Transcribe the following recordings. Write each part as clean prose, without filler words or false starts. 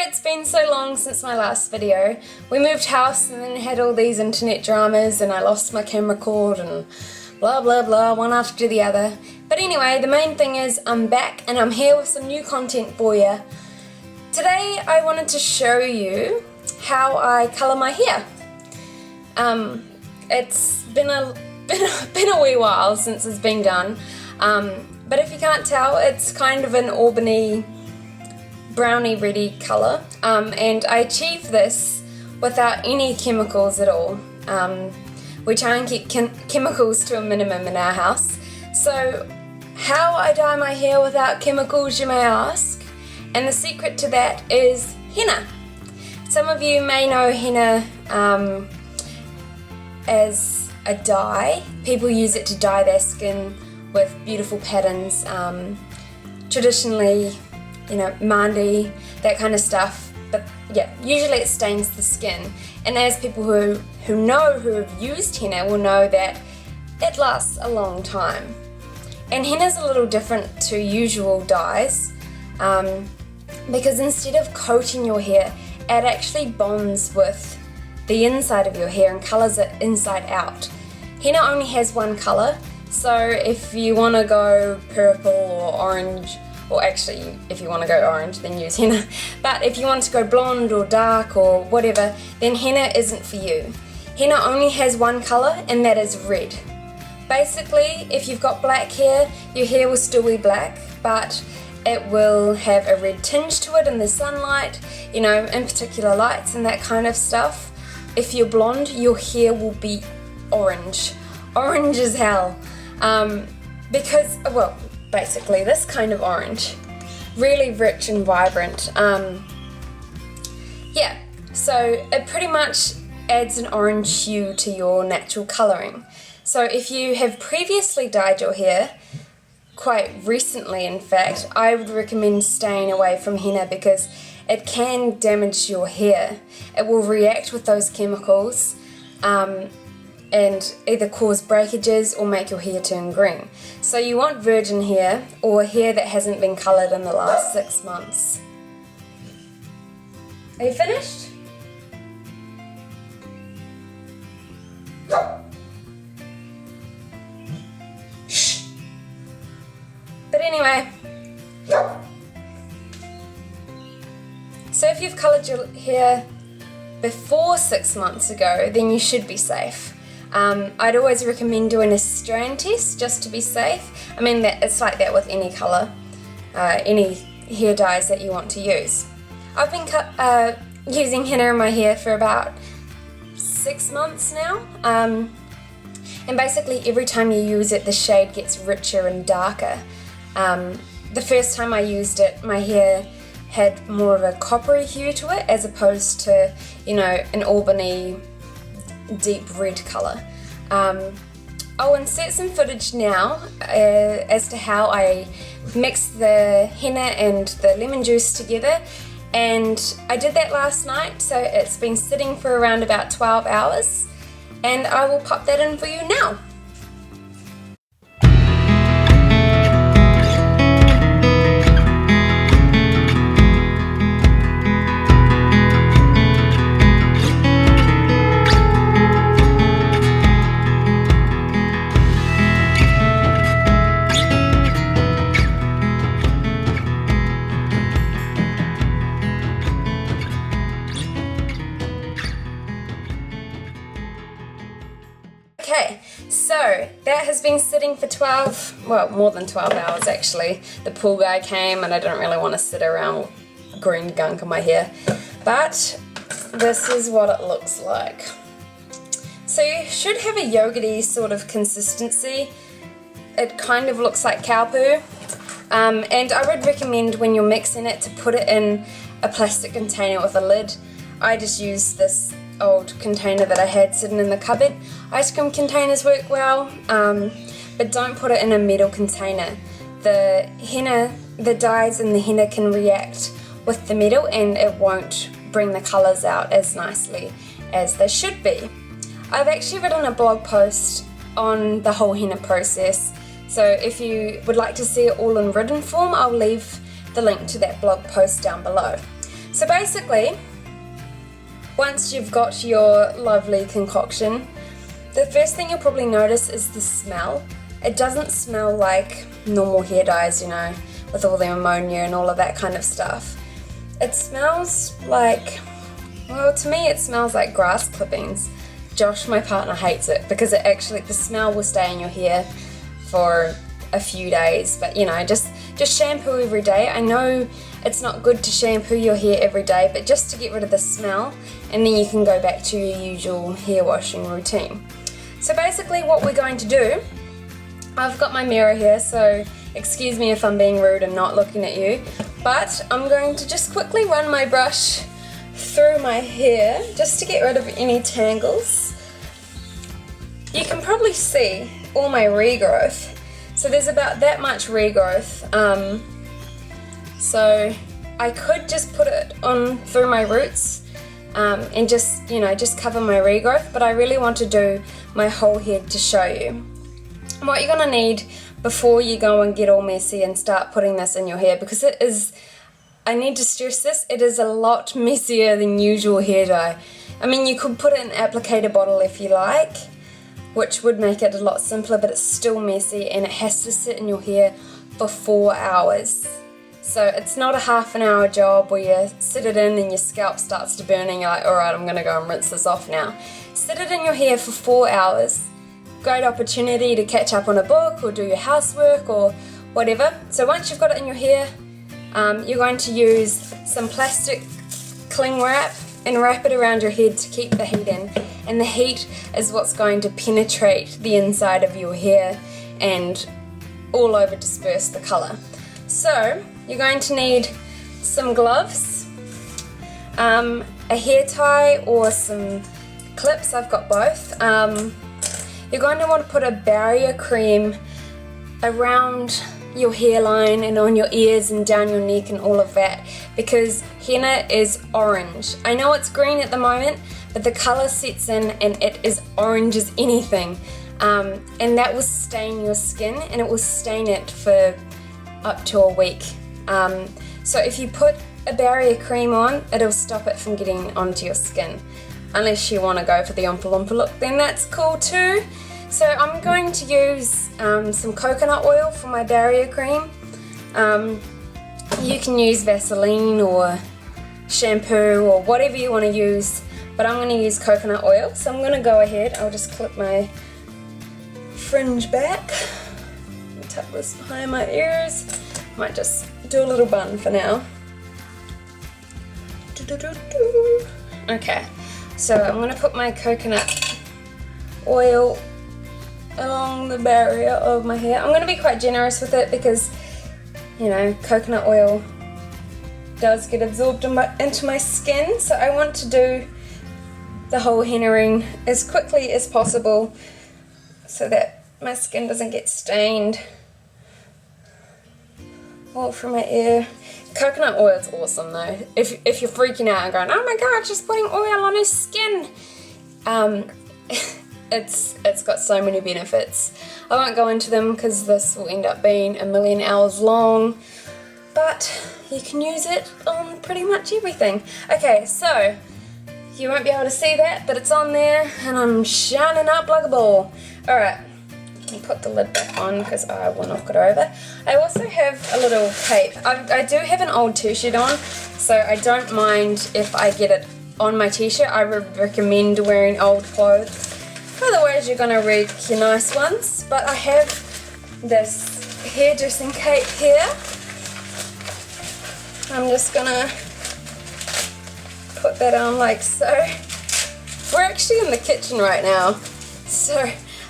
it's been so long since my last video. We moved house and then had all these internet dramas and I lost my camera cord and blah blah blah, one after the other. But anyway, the main thing is I'm back and I'm here with some new content for you. Today I wanted to show you how I colour my hair. It's been a wee while since it's been done, but if you can't tell, it's kind of an auburny browny reddy colour, and I achieve this without any chemicals at all. We try and keep chemicals to a minimum in our house. So how I dye my hair without chemicals, you may ask, and the secret to that is henna. Some of you may know henna as a dye. People use it to dye their skin with beautiful patterns, traditionally, you know, mandi, that kind of stuff. But yeah, usually it stains the skin. And as people who have used henna will know that it lasts a long time. And henna's a little different to usual dyes, because instead of coating your hair, it actually bonds with the inside of your hair and colours it inside out. Henna only has one colour, so if you want to go purple or orange, or actually if you want to go orange then use henna, but if you want to go blonde or dark or whatever, then henna isn't for you. Henna only has one colour and that is red. Basically, if you've got black hair, your hair will still be black, but it will have a red tinge to it in the sunlight, you know, in particular lights and that kind of stuff. If you're blonde, your hair will be orange as hell, because, well, basically this kind of orange, really rich and vibrant. Yeah, so it pretty much adds an orange hue to your natural colouring. So if you have previously dyed your hair, quite recently in fact, I would recommend staying away from henna because it can damage your hair. It will react with those chemicals and either cause breakages or make your hair turn green. So you want virgin hair or hair that hasn't been coloured in the last 6 months. Are you finished? Shh. But anyway, so if you've coloured your hair before 6 months ago, then you should be safe. I'd always recommend doing a strand test just to be safe. I mean, it's like that with any colour, any hair dyes that you want to use. I've been using henna in my hair for about 6 months now, and basically every time you use it the shade gets richer and darker. The first time I used it, my hair had more of a coppery hue to it as opposed to, you know, an auburny deep red colour. I'll insert some footage now as to how I mixed the henna and the lemon juice together, and I did that last night, so it's been sitting for around about 12 hours, and I will pop that in for you now. Okay, so that has been sitting for more than 12 hours actually. The pool guy came and I didn't really want to sit around with green gunk on my hair, but this is what it looks like. So you should have a yogurty sort of consistency. It kind of looks like cow poo, and I would recommend when you're mixing it to put it in a plastic container with a lid. I just used this old container that I had sitting in the cupboard. Ice cream containers work well, but don't put it in a metal container. The henna, the dyes in the henna can react with the metal and it won't bring the colours out as nicely as they should be. I've actually written a blog post on the whole henna process, so if you would like to see it all in written form, I'll leave the link to that blog post down below. So basically, once you've got your lovely concoction, the first thing you'll probably notice is the smell. It doesn't smell like normal hair dyes, you know, with all the ammonia and all of that kind of stuff. It smells like, well, to me it smells like grass clippings. Josh, my partner, hates it because the smell will stay in your hair for a few days, but you know, just shampoo every day. I know it's not good to shampoo your hair every day, but just to get rid of the smell, and then you can go back to your usual hair washing routine. So basically what we're going to do, I've got my mirror here, so excuse me if I'm being rude and not looking at you, but I'm going to just quickly run my brush through my hair just to get rid of any tangles. You can probably see all my regrowth. So there's about that much regrowth. So I could just put it on through my roots and just, you know, just cover my regrowth, but I really want to do my whole head to show you. What you're gonna need before you go and get all messy and start putting this in your hair, because it is, I need to stress this, it is a lot messier than usual hair dye. I mean, you could put it in an applicator bottle if you like, which would make it a lot simpler, but it's still messy and it has to sit in your hair for 4 hours. So it's not a half an hour job where you sit it in and your scalp starts to burn and you're like, alright, I'm gonna go and rinse this off now. Sit it in your hair for 4 hours. Great opportunity to catch up on a book or do your housework or whatever. So once you've got it in your hair, you're going to use some plastic cling wrap and wrap it around your head to keep the heat in. And the heat is what's going to penetrate the inside of your hair and all over disperse the colour. So you're going to need some gloves, a hair tie or some clips. I've got both. You're going to want to put a barrier cream around your hairline and on your ears and down your neck and all of that, because henna is orange. I know it's green at the moment, but the colour sets in and it is orange as anything, and that will stain your skin, and it will stain it for up to a week. So if you put a barrier cream on, it'll stop it from getting onto your skin. Unless you want to go for the Oompa Loompa look, then that's cool too. So I'm going to use some coconut oil for my barrier cream. You can use Vaseline or shampoo or whatever you want to use, but I'm going to use coconut oil. So I'm going to go ahead, I'll just clip my fringe back, tuck this behind my ears. Might just do a little bun for now. Okay, so I'm going to put my coconut oil along the barrier of my hair. I'm going to be quite generous with it because, you know, coconut oil does get absorbed into my skin, so I want to do the whole henna-ing as quickly as possible so that my skin doesn't get stained all from my ear. Coconut oil is awesome though. If you're freaking out and going, oh my god, she's putting oil on her skin, it's got so many benefits. I won't go into them because this will end up being a million hours long, but you can use it on pretty much everything. Okay, so you won't be able to see that, but it's on there and I'm shining up like a ball. Alright, I'll put the lid back on because I will knock it over. I also have a little cape. I do have an old t-shirt on, so I don't mind if I get it on my t-shirt. I would recommend wearing old clothes. Otherwise you're going to wreck your nice ones. But I have this hairdressing cape here. I'm just going to put that on like so. We're actually in the kitchen right now, so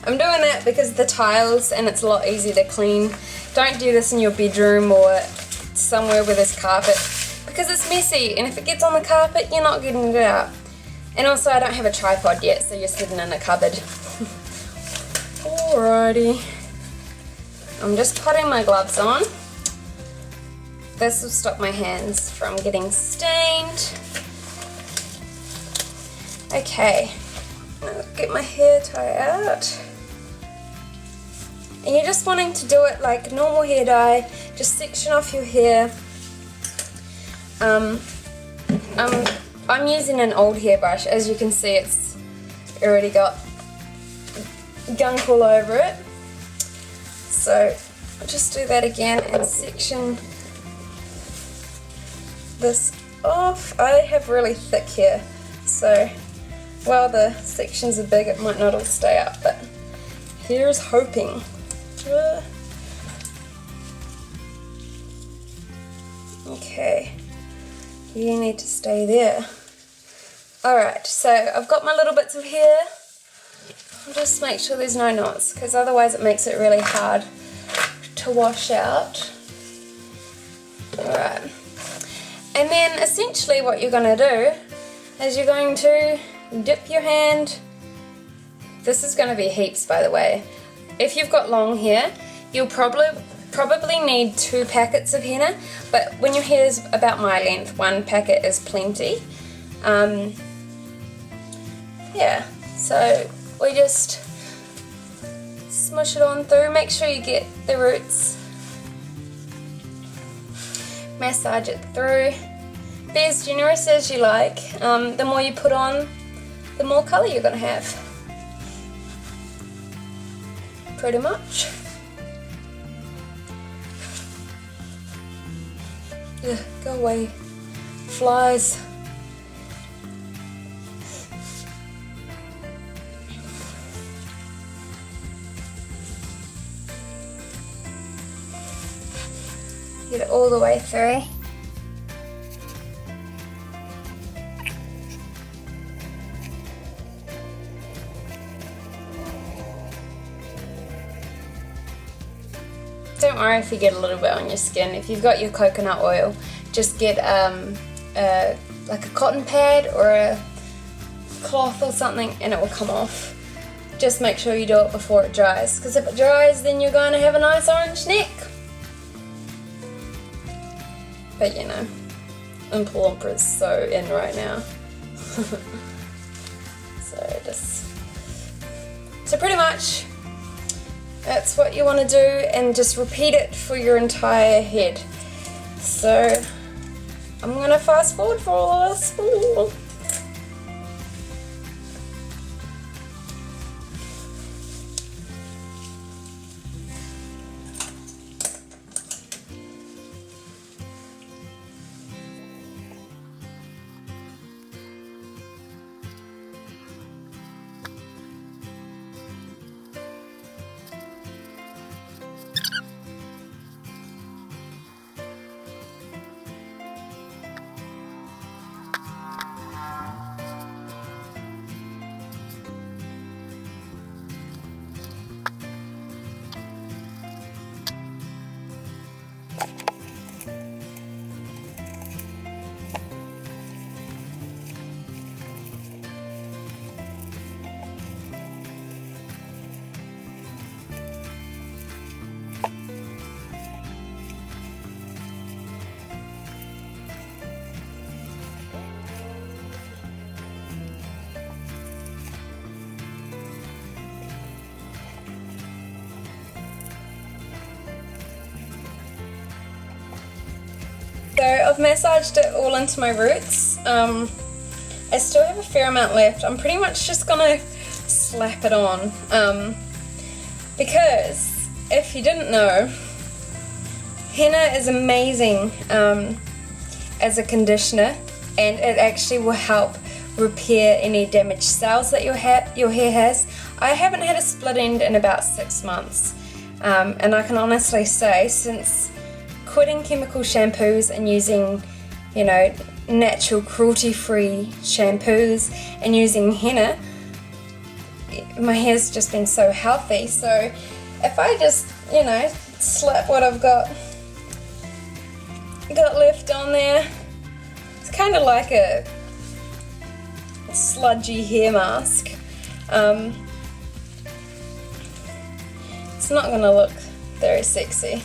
I'm doing that because the tiles and it's a lot easier to clean. Don't do this in your bedroom or somewhere where there's carpet because it's messy, and if it gets on the carpet you're not getting it out. And also I don't have a tripod yet, so you're sitting in a cupboard. Alrighty. I'm just putting my gloves on. This will stop my hands from getting stained. Okay, now get my hair tie out. And you're just wanting to do it like normal hair dye, just section off your hair. I'm using an old hairbrush. As you can see, it's already got gunk all over it. So I'll just do that again and section this off. I have really thick hair, so while the sections are big, it might not all stay up, but here's hoping. Okay, you need to stay there. Alright, so I've got my little bits of hair. I'll just make sure there's no knots, because otherwise it makes it really hard to wash out. Alright, and then essentially what you're going to do is you're going to dip your hand. This is going to be heaps, by the way. If you've got long hair, you'll probably need 2 packets of henna, but when your hair is about my length, 1 packet is plenty. Yeah, so we just smush it on through. Make sure you get the roots. Massage it through. Be as generous as you like. The more you put on, the more colour you're going to have. Pretty much. Ugh, go away. Flies. Get it all the way through. Don't worry if you get a little bit on your skin. If you've got your coconut oil, just get like a cotton pad or a cloth or something and it will come off. Just make sure you do it before it dries, because if it dries then you're going to have a nice orange neck. But you know, Oompa Loompa is so in right now. So pretty much that's what you want to do, and just repeat it for your entire head. So I'm going to fast forward for all of this. Ooh. So I've massaged it all into my roots. I still have a fair amount left. I'm pretty much just gonna slap it on, because if you didn't know, henna is amazing as a conditioner, and it actually will help repair any damaged cells that your hair has. I haven't had a split end in about 6 months, and I can honestly say, since quitting chemical shampoos and using, you know, natural cruelty-free shampoos and using henna, my hair's just been so healthy. So if I just, you know, slap what I've got left on there, it's kind of like a sludgy hair mask. It's not going to look very sexy,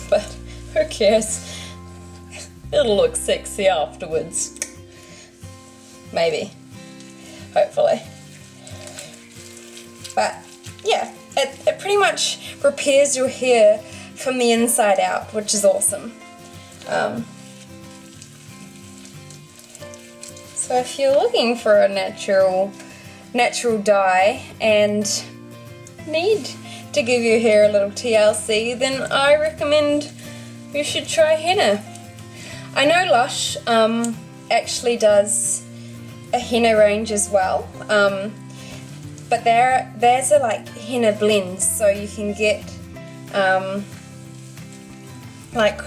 but who cares? It'll look sexy afterwards. Maybe. Hopefully. But yeah, it pretty much repairs your hair from the inside out, which is awesome. So if you're looking for a natural dye and need to give your hair a little TLC, then I recommend you should try henna. I know Lush actually does a henna range as well, but there's a like henna blends, so you can get like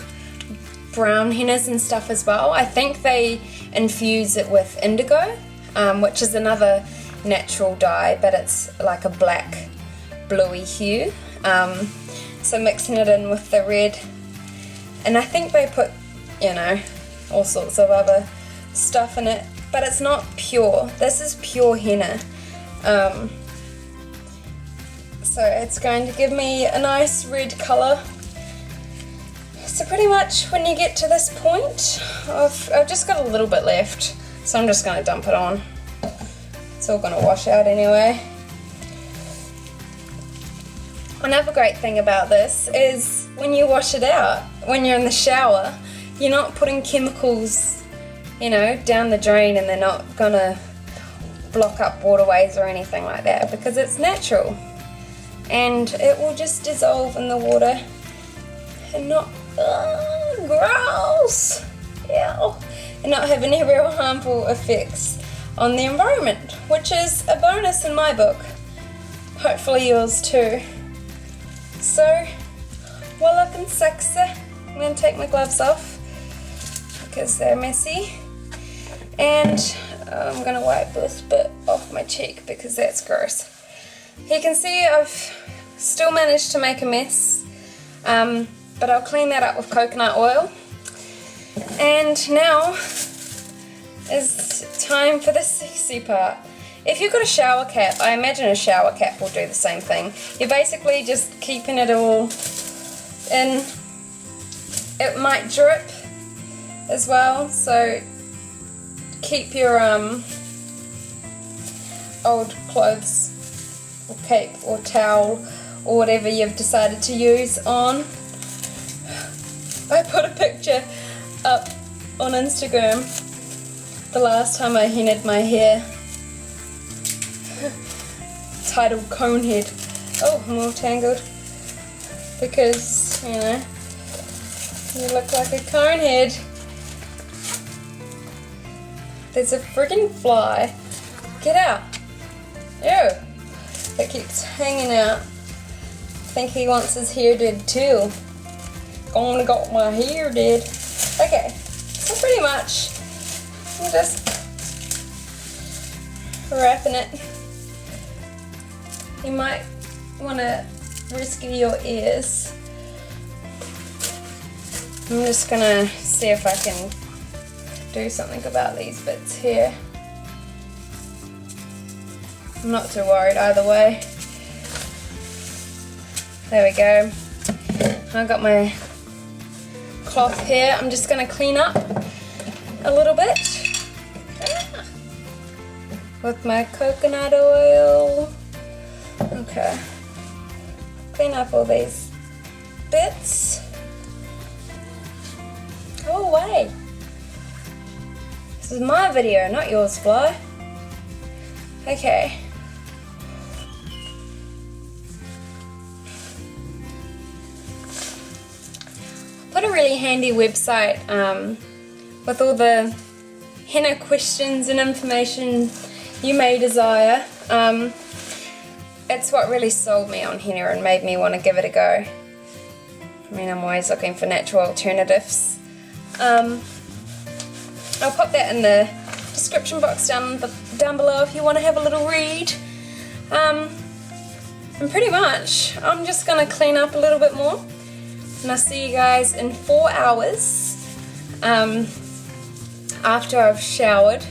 brown hennas and stuff as well. I think they infuse it with indigo, which is another natural dye, but it's like a black bluey hue. So mixing it in with the red, and I think they put, you know, all sorts of other stuff in it, but it's not pure. This is pure henna. So it's going to give me a nice red colour. So pretty much when you get to this point, I've just got a little bit left, so I'm just going to dump it on. It's all going to wash out anyway. Another great thing about this is when you wash it out, when you're in the shower, you're not putting chemicals, you know, down the drain, and they're not going to block up waterways or anything like that, because it's natural. And it will just dissolve in the water and not, gross, ew, and not have any real harmful effects on the environment, which is a bonus in my book. Hopefully yours too. So, well looking sexy. I'm going to take my gloves off because they're messy, and I'm going to wipe this bit off my cheek because that's gross. You can see I've still managed to make a mess, but I'll clean that up with coconut oil. And now is time for the sexy part. If you've got a shower cap, I imagine a shower cap will do the same thing. You're basically just keeping it all in. It might drip as well, so keep your old clothes or cape or towel or whatever you've decided to use on. I put a picture up on Instagram the last time I hennaed my hair, titled Conehead. Oh, I'm all tangled because, you know, you look like a conehead. There's a friggin' fly. Get out. Ew. It keeps hanging out. I think he wants his hair did too. Gonna got my hair did. Okay, so pretty much I'm just wrapping it. You might want to rescue your ears. I'm just gonna see if I can do something about these bits here. I'm not too worried either way. There we go. I got my cloth here. I'm just going to clean up a little bit with my coconut oil. Okay. Clean up all these bits. Go away. This is my video, not yours, fly. Okay. Put a really handy website with all the henna questions and information you may desire. It's what really sold me on henna and made me want to give it a go. I mean, I'm always looking for natural alternatives. I'll pop that in the description box down below if you want to have a little read. And pretty much, I'm just going to clean up a little bit more. And I'll see you guys in 4 hours after I've showered.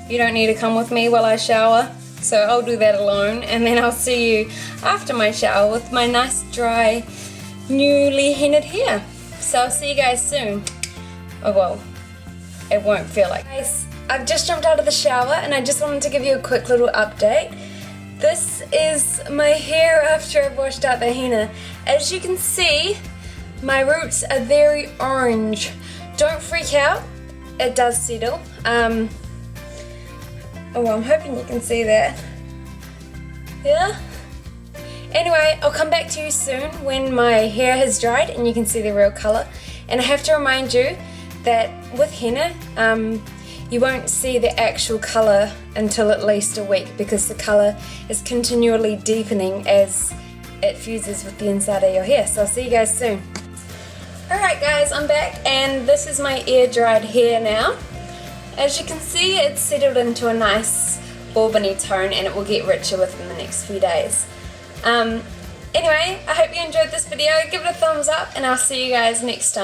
You don't need to come with me while I shower, so I'll do that alone, and then I'll see you after my shower with my nice dry newly hennaed hair. So I'll see you guys soon. Oh well, it won't feel like. Guys, I've just jumped out of the shower and I just wanted to give you a quick little update. This is my hair after I've washed out the henna. As you can see, my roots are very orange. Don't freak out, it does settle. Oh, I'm hoping you can see that. Yeah? Anyway, I'll come back to you soon when my hair has dried and you can see the real colour. And I have to remind you that with henna, you won't see the actual colour until at least a week because the colour is continually deepening as it fuses with the inside of your hair. So I'll see you guys soon. Alright guys, I'm back and this is my air dried hair now. As you can see, it's settled into a nice auburny tone and it will get richer within the next few days. Anyway, I hope you enjoyed this video. Give it a thumbs up and I'll see you guys next time.